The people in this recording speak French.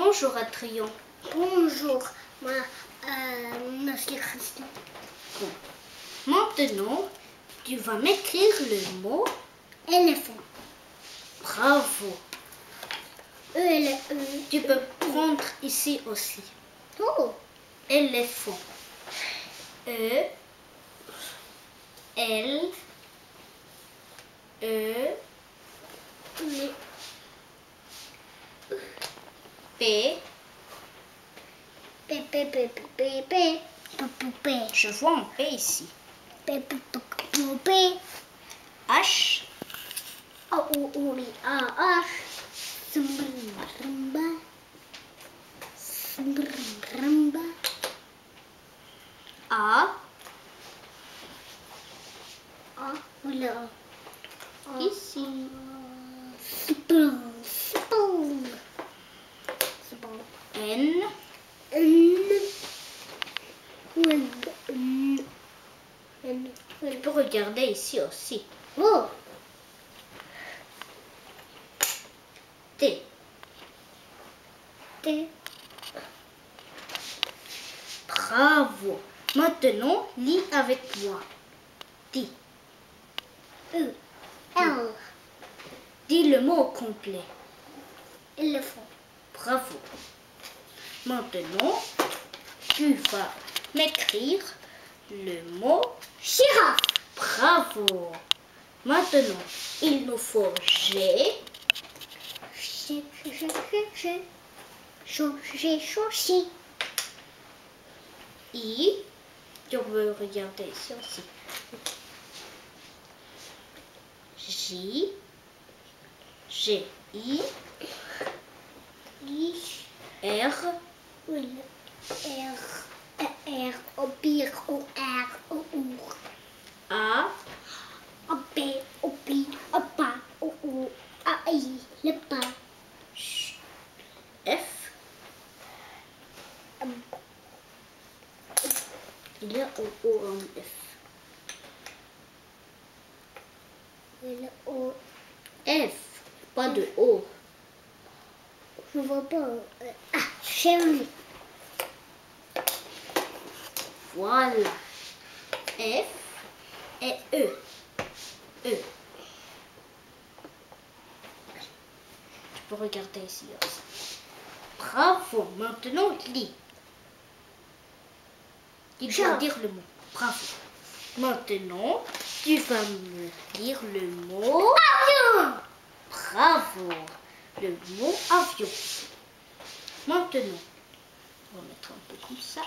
Bonjour Adrien. Bonjour, monsieur Christian. Bon. Maintenant, tu vas m'écrire le mot Éléphant. bravo. E. Tu peux prendre ici aussi. Oh. Éléphant. E. L. E. P. P. Je vois un P ici. P. H. A. Ici. N. Tu peux regarder ici aussi. Oh. T. Bravo. Maintenant, lis avec moi. Dis. L. Dis le mot complet. Éléphant. Bravo. Maintenant, tu vas m'écrire le mot Girafe. bravo. Maintenant, il nous faut G. Chaussée. I. Tu peux regarder ici aussi. J. G. I. R. O B O R O U A. O B O B O B O U A I le pas F. Il y a O en F. le O. F. Pas de O. Je vois pas. Chérie. Voilà. F et E. E. Tu peux regarder ici aussi. Bravo. Maintenant, lis. Tu dois dire le mot. Bravo. Maintenant, tu vas me dire le mot Avion. bravo. Le mot avion. Maintenant, on va mettre un peu comme ça.